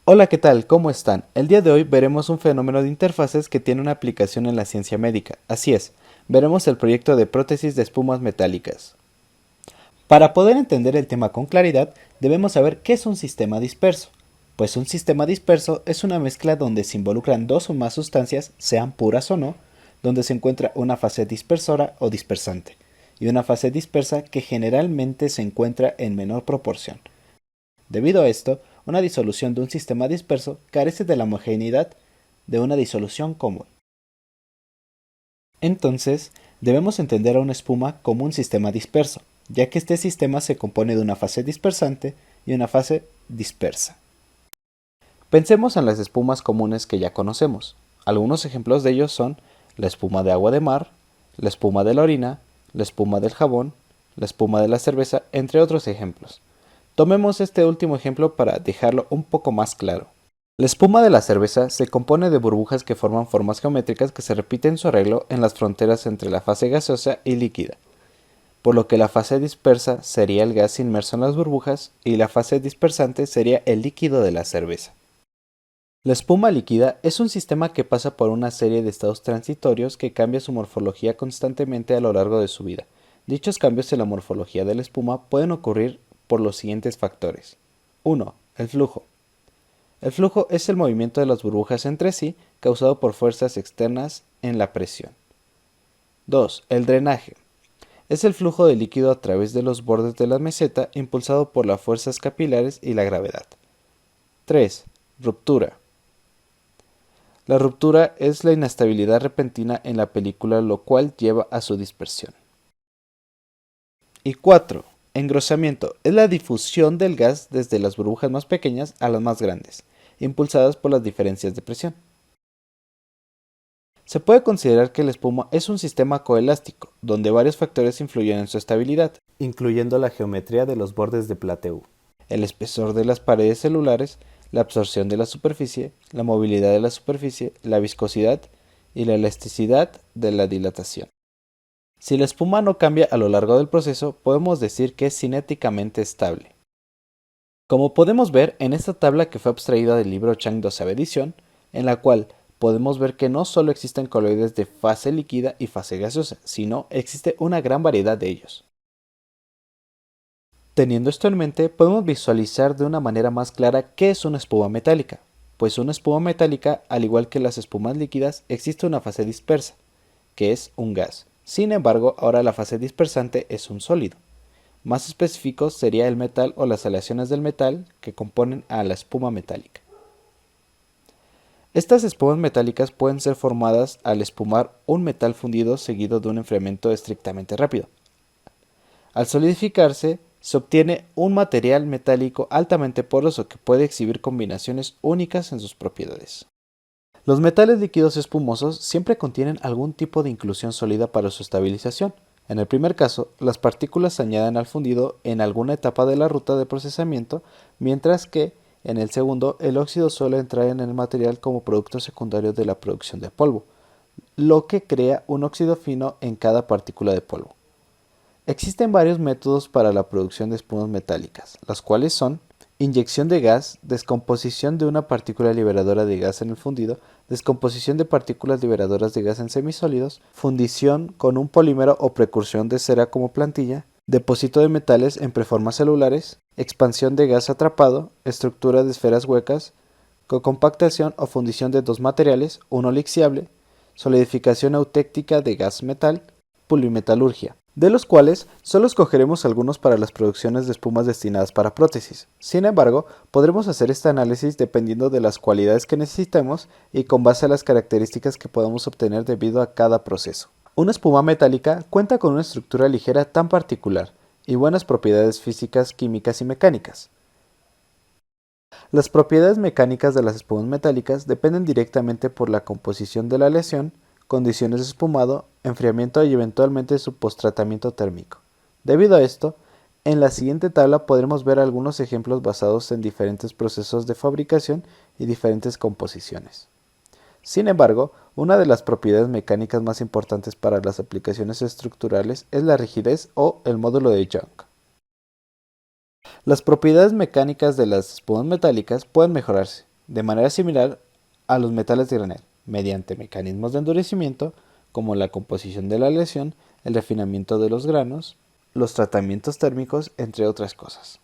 Hola, ¿qué tal? ¿Cómo están? El día de hoy veremos un fenómeno de interfaces que tiene una aplicación en la ciencia médica. Así es, veremos el proyecto de prótesis de espumas metálicas. Para poder entender el tema con claridad, debemos saber qué es un sistema disperso. Pues un sistema disperso es una mezcla donde se involucran dos o más sustancias, sean puras o no, donde se encuentra una fase dispersora o dispersante, y una fase dispersa que generalmente se encuentra en menor proporción. Debido a esto, una disolución de un sistema disperso carece de la homogeneidad de una disolución común. Entonces, debemos entender a una espuma como un sistema disperso, ya que este sistema se compone de una fase dispersante y una fase dispersa. Pensemos en las espumas comunes que ya conocemos. Algunos ejemplos de ellos son la espuma de agua de mar, la espuma de la orina, la espuma del jabón, la espuma de la cerveza, entre otros ejemplos. Tomemos este último ejemplo para dejarlo un poco más claro. La espuma de la cerveza se compone de burbujas que forman formas geométricas que se repiten su arreglo en las fronteras entre la fase gaseosa y líquida, por lo que la fase dispersa sería el gas inmerso en las burbujas y la fase dispersante sería el líquido de la cerveza. La espuma líquida es un sistema que pasa por una serie de estados transitorios que cambia su morfología constantemente a lo largo de su vida. Dichos cambios en la morfología de la espuma pueden ocurrir por los siguientes factores. 1. El flujo. El flujo es el movimiento de las burbujas entre sí causado por fuerzas externas en la presión. 2. El drenaje. Es el flujo de líquido a través de los bordes de la meseta impulsado por las fuerzas capilares y la gravedad. 3. Ruptura. La ruptura es la inestabilidad repentina en la película, lo cual lleva a su dispersión. Y 4. Engrosamiento. Es la difusión del gas desde las burbujas más pequeñas a las más grandes, impulsadas por las diferencias de presión. Se puede considerar que la espuma es un sistema coelástico, donde varios factores influyen en su estabilidad, incluyendo la geometría de los bordes de Plateau, el espesor de las paredes celulares, la absorción de la superficie, la movilidad de la superficie, la viscosidad y la elasticidad de la dilatación. Si la espuma no cambia a lo largo del proceso, podemos decir que es cinéticamente estable. Como podemos ver en esta tabla que fue abstraída del libro Chang 12ª edición, en la cual podemos ver que no solo existen coloides de fase líquida y fase gaseosa, sino existe una gran variedad de ellos. Teniendo esto en mente, podemos visualizar de una manera más clara qué es una espuma metálica, pues una espuma metálica, al igual que las espumas líquidas, existe una fase dispersa, que es un gas. Sin embargo, ahora la fase dispersante es un sólido. Más específico sería el metal o las aleaciones del metal que componen a la espuma metálica. Estas espumas metálicas pueden ser formadas al espumar un metal fundido seguido de un enfriamiento estrictamente rápido. Al solidificarse, se obtiene un material metálico altamente poroso que puede exhibir combinaciones únicas en sus propiedades. Los metales líquidos espumosos siempre contienen algún tipo de inclusión sólida para su estabilización. En el primer caso, las partículas se añaden al fundido en alguna etapa de la ruta de procesamiento, mientras que en el segundo, el óxido suele entrar en el material como producto secundario de la producción de polvo, lo que crea un óxido fino en cada partícula de polvo. Existen varios métodos para la producción de espumas metálicas, las cuales son inyección de gas, descomposición de una partícula liberadora de gas en el fundido, descomposición de partículas liberadoras de gas en semisólidos, fundición con un polímero o precursión de cera como plantilla, depósito de metales en preformas celulares, expansión de gas atrapado, estructura de esferas huecas, cocompactación o fundición de dos materiales, uno lixiable, solidificación eutéctica de gas metal, polimetalurgia, de los cuales solo escogeremos algunos para las producciones de espumas destinadas para prótesis. Sin embargo, podremos hacer este análisis dependiendo de las cualidades que necesitemos y con base a las características que podamos obtener debido a cada proceso. Una espuma metálica cuenta con una estructura ligera tan particular y buenas propiedades físicas, químicas y mecánicas. Las propiedades mecánicas de las espumas metálicas dependen directamente por la composición de la aleación, condiciones de espumado, enfriamiento y eventualmente su posttratamiento térmico. Debido a esto, en la siguiente tabla podremos ver algunos ejemplos basados en diferentes procesos de fabricación y diferentes composiciones. Sin embargo, una de las propiedades mecánicas más importantes para las aplicaciones estructurales es la rigidez o el módulo de Young. Las propiedades mecánicas de las espumas metálicas pueden mejorarse, de manera similar a los metales de granel, mediante mecanismos de endurecimiento como la composición de la aleación, el refinamiento de los granos, los tratamientos térmicos, entre otras cosas.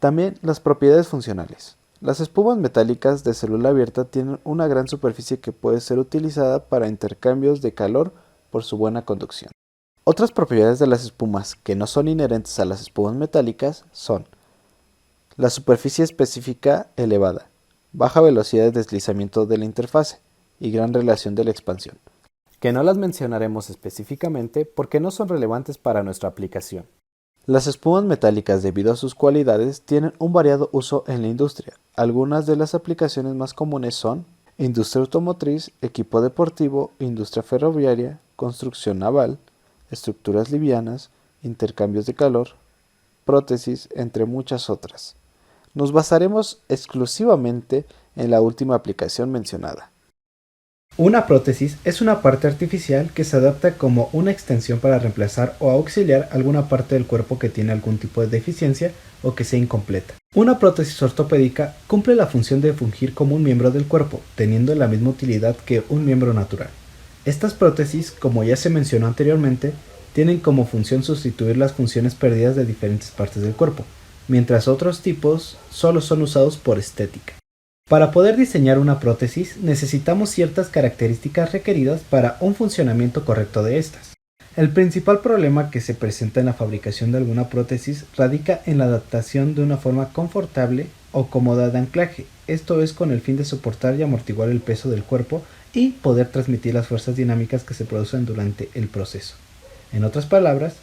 También las propiedades funcionales. Las espumas metálicas de célula abierta tienen una gran superficie que puede ser utilizada para intercambios de calor por su buena conducción. Otras propiedades de las espumas que no son inherentes a las espumas metálicas son la superficie específica elevada, baja velocidad de deslizamiento de la interfase y gran relación de la expansión, que no las mencionaremos específicamente porque no son relevantes para nuestra aplicación. Las espumas metálicas, debido a sus cualidades, tienen un variado uso en la industria. Algunas de las aplicaciones más comunes son industria automotriz, equipo deportivo, industria ferroviaria, construcción naval, estructuras livianas, intercambios de calor, prótesis, entre muchas otras. Nos basaremos exclusivamente en la última aplicación mencionada. Una prótesis es una parte artificial que se adapta como una extensión para reemplazar o auxiliar alguna parte del cuerpo que tiene algún tipo de deficiencia o que sea incompleta. Una prótesis ortopédica cumple la función de fungir como un miembro del cuerpo, teniendo la misma utilidad que un miembro natural. Estas prótesis, como ya se mencionó anteriormente, tienen como función sustituir las funciones perdidas de diferentes partes del cuerpo, mientras otros tipos solo son usados por estética. Para poder diseñar una prótesis necesitamos ciertas características requeridas para un funcionamiento correcto de estas. El principal problema que se presenta en la fabricación de alguna prótesis radica en la adaptación de una forma confortable o cómoda de anclaje, esto es con el fin de soportar y amortiguar el peso del cuerpo y poder transmitir las fuerzas dinámicas que se producen durante el proceso. En otras palabras,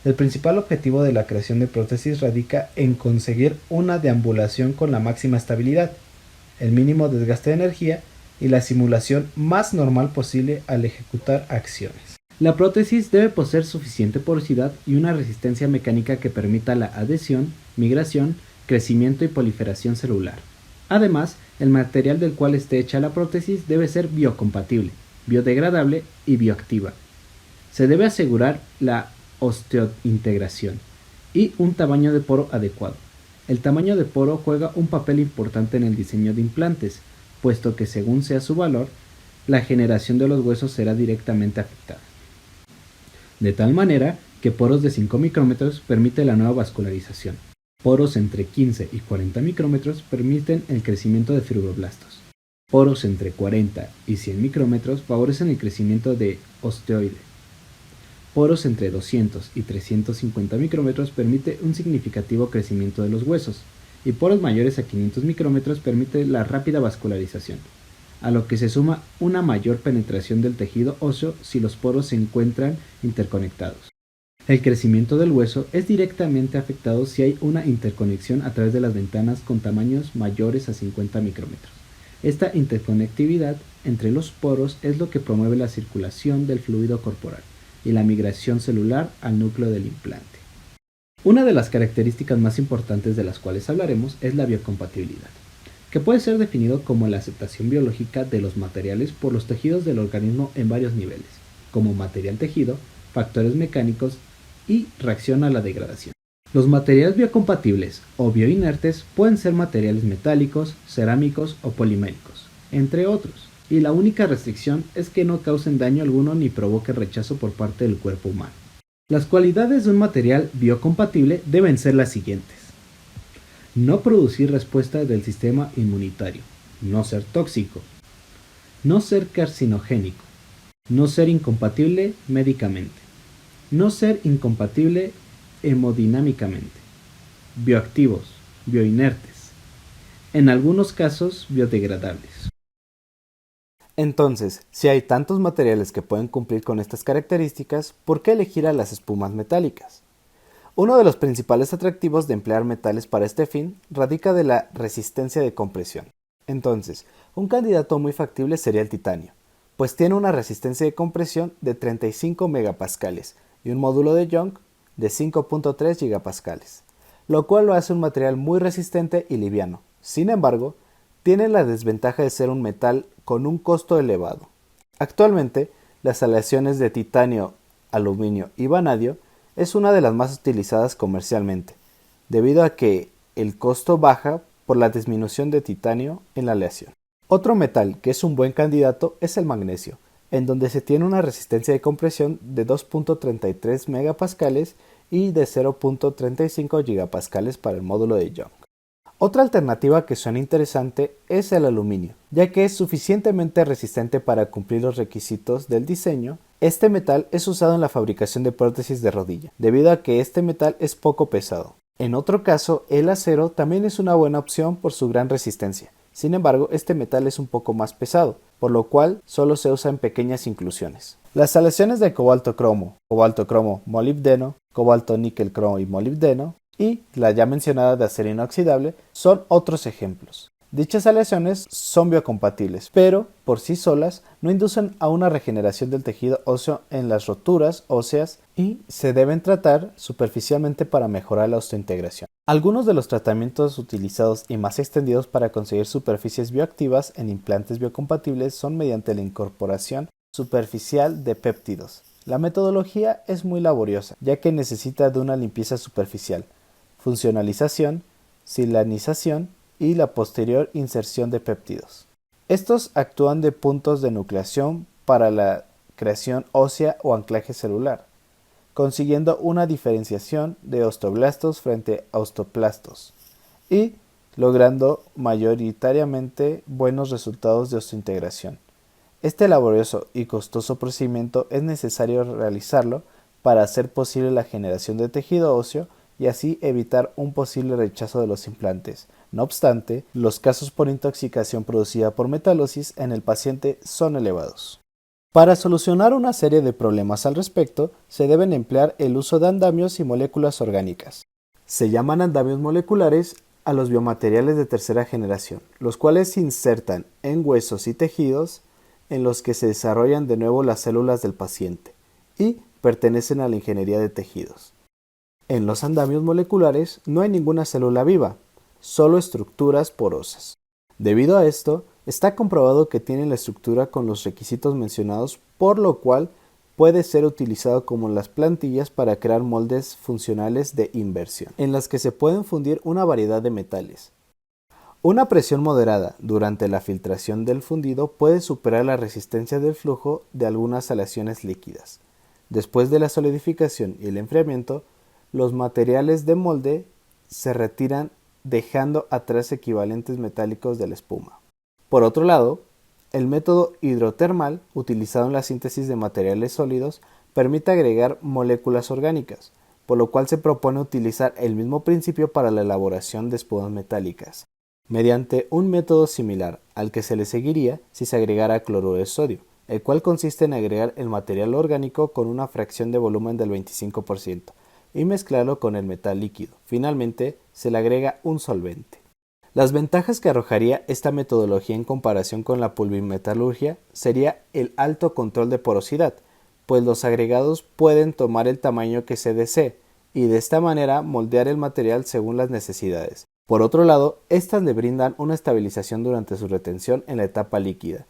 el principal objetivo de la creación de prótesis radica en conseguir una deambulación con la máxima estabilidad, el mínimo desgaste de energía y la simulación más normal posible al ejecutar acciones. La prótesis debe poseer suficiente porosidad y una resistencia mecánica que permita la adhesión, migración, crecimiento y proliferación celular. Además, el material del cual esté hecha la prótesis debe ser biocompatible, biodegradable y bioactiva. Se debe asegurar la osteointegración y un tamaño de poro adecuado. El tamaño de poro juega un papel importante en el diseño de implantes, puesto que según sea su valor, la generación de los huesos será directamente afectada. De tal manera que poros de 5 micrómetros permite la nueva vascularización. Poros entre 15 y 40 micrómetros permiten el crecimiento de fibroblastos. Poros entre 40 y 100 micrómetros favorecen el crecimiento de osteoide. Poros entre 200 y 350 micrómetros permite un significativo crecimiento de los huesos, y poros mayores a 500 micrómetros permite la rápida vascularización, a lo que se suma una mayor penetración del tejido óseo si los poros se encuentran interconectados. El crecimiento del hueso es directamente afectado si hay una interconexión a través de las ventanas con tamaños mayores a 50 micrómetros. Esta interconectividad entre los poros es lo que promueve la circulación del fluido corporal y la migración celular al núcleo del implante. Una de las características más importantes de las cuales hablaremos es la biocompatibilidad, que puede ser definido como la aceptación biológica de los materiales por los tejidos del organismo en varios niveles, como material tejido, factores mecánicos y reacción a la degradación. Los materiales biocompatibles o bioinertes pueden ser materiales metálicos, cerámicos o poliméricos, entre otros, y la única restricción es que no causen daño alguno ni provoquen rechazo por parte del cuerpo humano. Las cualidades de un material biocompatible deben ser las siguientes: no producir respuesta del sistema inmunitario, no ser tóxico, no ser carcinogénico, no ser incompatible médicamente, no ser incompatible hemodinámicamente, bioactivos, bioinertes, en algunos casos biodegradables. Entonces, si hay tantos materiales que pueden cumplir con estas características, ¿por qué elegir a las espumas metálicas? Uno de los principales atractivos de emplear metales para este fin radica de la resistencia de compresión. Entonces, un candidato muy factible sería el titanio, pues tiene una resistencia de compresión de 35 megapascales y un módulo de Young de 5.3 gigapascales, lo cual lo hace un material muy resistente y liviano. Sin embargo, tiene la desventaja de ser un metal con un costo elevado. Actualmente, las aleaciones de titanio, aluminio y vanadio es una de las más utilizadas comercialmente, debido a que el costo baja por la disminución de titanio en la aleación. Otro metal que es un buen candidato es el magnesio, en donde se tiene una resistencia de compresión de 2.33 megapascales y de 0.35 gigapascales para el módulo de Young. Otra alternativa que suena interesante es el aluminio, ya que es suficientemente resistente para cumplir los requisitos del diseño. Este metal es usado en la fabricación de prótesis de rodilla, debido a que este metal es poco pesado. En otro caso, el acero también es una buena opción por su gran resistencia. Sin embargo, este metal es un poco más pesado, por lo cual solo se usa en pequeñas inclusiones. Las aleaciones de cobalto-cromo, cobalto-cromo-molibdeno, cobalto-níquel-cromo y molibdeno, y la ya mencionada de acero inoxidable son otros ejemplos. Dichas aleaciones son biocompatibles, pero por sí solas no inducen a una regeneración del tejido óseo en las roturas óseas y se deben tratar superficialmente para mejorar la osteointegración. Algunos de los tratamientos utilizados y más extendidos para conseguir superficies bioactivas en implantes biocompatibles son mediante la incorporación superficial de péptidos. La metodología es muy laboriosa, ya que necesita de una limpieza superficial, funcionalización, silanización y la posterior inserción de péptidos. Estos actúan de puntos de nucleación para la creación ósea o anclaje celular, consiguiendo una diferenciación de osteoblastos frente a osteoplastos y logrando mayoritariamente buenos resultados de osteointegración. Este laborioso y costoso procedimiento es necesario realizarlo para hacer posible la generación de tejido óseo y así evitar un posible rechazo de los implantes. No obstante, los casos por intoxicación producida por metalosis en el paciente son elevados. Para solucionar una serie de problemas al respecto, se deben emplear el uso de andamios y moléculas orgánicas. Se llaman andamios moleculares a los biomateriales de tercera generación, los cuales se insertan en huesos y tejidos en los que se desarrollan de nuevo las células del paciente y pertenecen a la ingeniería de tejidos. En los andamios moleculares no hay ninguna célula viva, solo estructuras porosas. Debido a esto, está comprobado que tienen la estructura con los requisitos mencionados, por lo cual puede ser utilizado como las plantillas para crear moldes funcionales de inversión, en las que se pueden fundir una variedad de metales. Una presión moderada durante la filtración del fundido puede superar la resistencia del flujo de algunas aleaciones líquidas. Después de la solidificación y el enfriamiento, los materiales de molde se retiran dejando atrás equivalentes metálicos de la espuma. Por otro lado, el método hidrotermal, utilizado en la síntesis de materiales sólidos, permite agregar moléculas orgánicas, por lo cual se propone utilizar el mismo principio para la elaboración de espumas metálicas, mediante un método similar al que se le seguiría si se agregara cloruro de sodio, el cual consiste en agregar el material orgánico con una fracción de volumen del 25%, y mezclarlo con el metal líquido. Finalmente, se le agrega un solvente. Las ventajas que arrojaría esta metodología en comparación con la pulvimetalurgia sería el alto control de porosidad, pues los agregados pueden tomar el tamaño que se desee y de esta manera moldear el material según las necesidades. Por otro lado, estas le brindan una estabilización durante su retención en la etapa líquida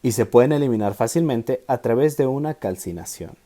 y se pueden eliminar fácilmente a través de una calcinación.